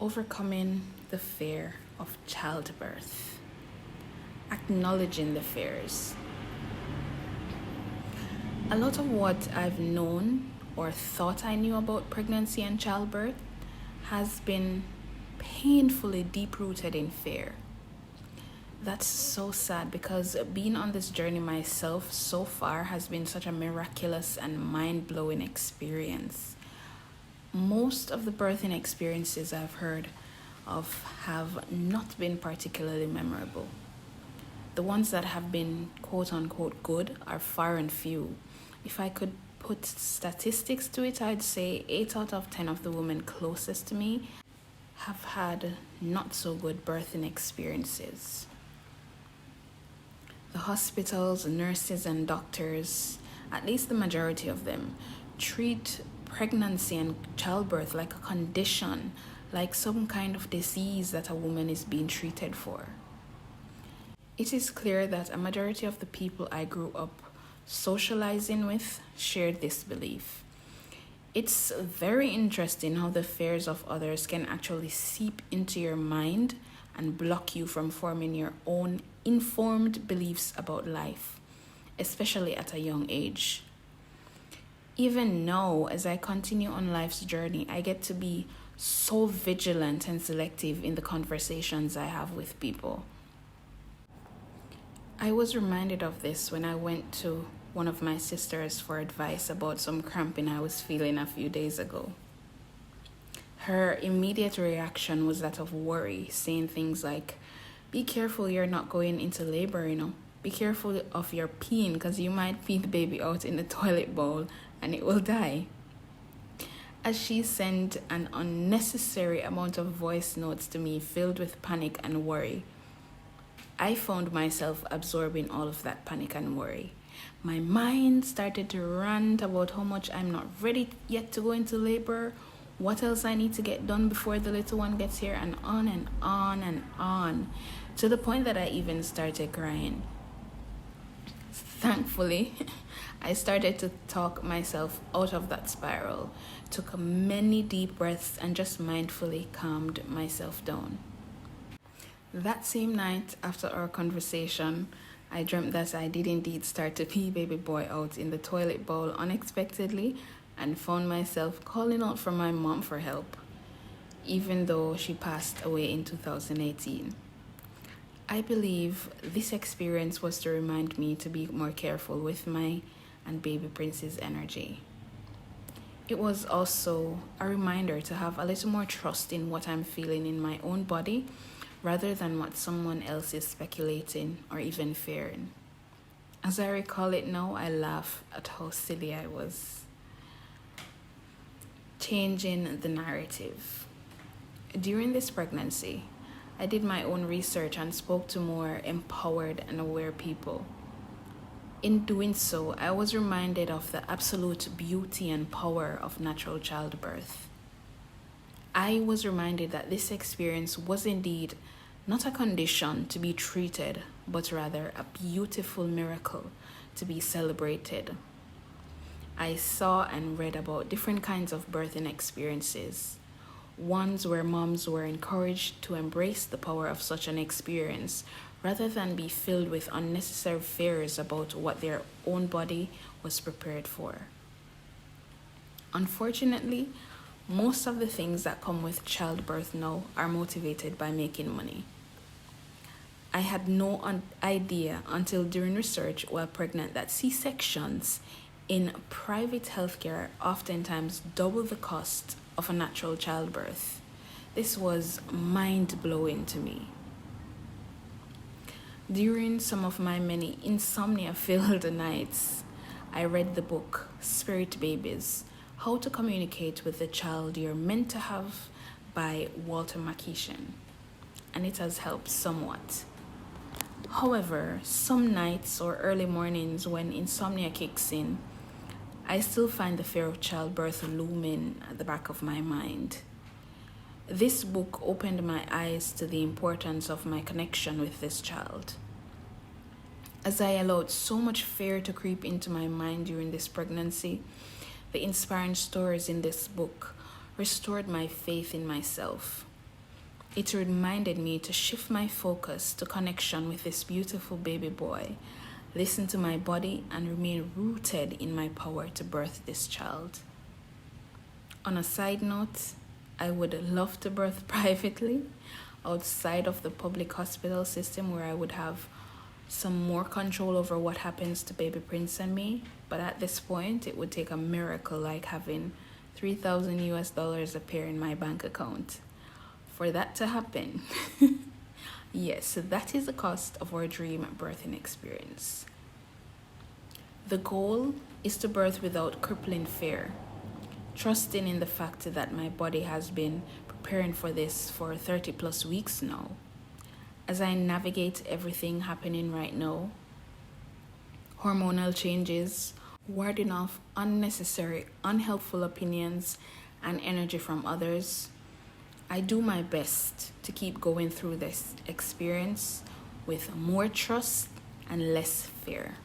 Overcoming the fear of childbirth, acknowledging the fears. A lot of what I've known or thought I knew about pregnancy and childbirth has been painfully deep-rooted in fear. That's so sad because being on this journey myself so far has been such a miraculous and mind-blowing experience. Most of the birthing experiences I've heard of have not been particularly memorable. The ones that have been quote unquote good are far and few. If I could put statistics to it, I'd say 8 out of 10 of the women closest to me have had not so good birthing experiences. The hospitals, nurses, and doctors, at least the majority of them, treat pregnancy and childbirth like a condition, like some kind of disease that a woman is being treated for. It is clear that a majority of the people I grew up socializing with shared this belief. It's very interesting how the fears of others can actually seep into your mind and block you from forming your own informed beliefs about life, especially at a young age. Even now, as I continue on life's journey, I get to be so vigilant and selective in the conversations I have with people. I was reminded of this when I went to one of my sisters for advice about some cramping I was feeling a few days ago. Her immediate reaction was that of worry, saying things like, "Be careful you're not going into labor, Be careful of your peeing because you might pee the baby out in the toilet bowl and it will die." As she sent an unnecessary amount of voice notes to me filled with panic and worry, I found myself absorbing all of that panic and worry. My mind started to rant about how much I'm not ready yet to go into labor, what else I need to get done before the little one gets here, and on and on and on, to the point that I even started crying. Thankfully, I started to talk myself out of that spiral, took many deep breaths, and just mindfully calmed myself down. That same night, after our conversation, I dreamt that I did indeed start to pee baby boy out in the toilet bowl unexpectedly and found myself calling out for my mom for help, even though she passed away in 2018. I believe this experience was to remind me to be more careful with my and baby Prince's energy. It was also a reminder to have a little more trust in what I'm feeling in my own body rather than what someone else is speculating or even fearing. As I recall it now, I laugh at how silly I was. Changing the narrative. During this pregnancy, I did my own research and spoke to more empowered and aware people. In doing so, I was reminded of the absolute beauty and power of natural childbirth. I was reminded that this experience was indeed not a condition to be treated, but rather a beautiful miracle to be celebrated. I saw and read about different kinds of birthing experiences, ones where moms were encouraged to embrace the power of such an experience rather than be filled with unnecessary fears about what their own body was prepared for. Unfortunately, most of the things that come with childbirth now are motivated by making money. I had no idea until during research while pregnant that C-sections in private healthcare oftentimes double the cost of a natural childbirth. This was mind-blowing to me. During some of my many insomnia-filled nights, I read the book Spirit Babies: How to Communicate with the Child You're Meant to Have by Walter McKeeshan, and it has helped somewhat. However, some nights or early mornings when insomnia kicks in, I still find the fear of childbirth looming at the back of my mind. This book opened my eyes to the importance of my connection with this child. As I allowed so much fear to creep into my mind during this pregnancy, the inspiring stories in this book restored my faith in myself. It reminded me to shift my focus to connection with this beautiful baby boy, listen to my body, and remain rooted in my power to birth this child. On a side note, I would love to birth privately outside of the public hospital system where I would have some more control over what happens to baby Prince and me. But at this point, it would take a miracle like having $3,000 appear in my bank account for that to happen. Yes, so that is the cost of our dream birthing experience. The goal is to birth without crippling fear, trusting in the fact that my body has been preparing for this for 30 plus weeks now. As I navigate everything happening right now, hormonal changes, warding off unnecessary, unhelpful opinions and energy from others, I do my best to keep going through this experience with more trust and less fear.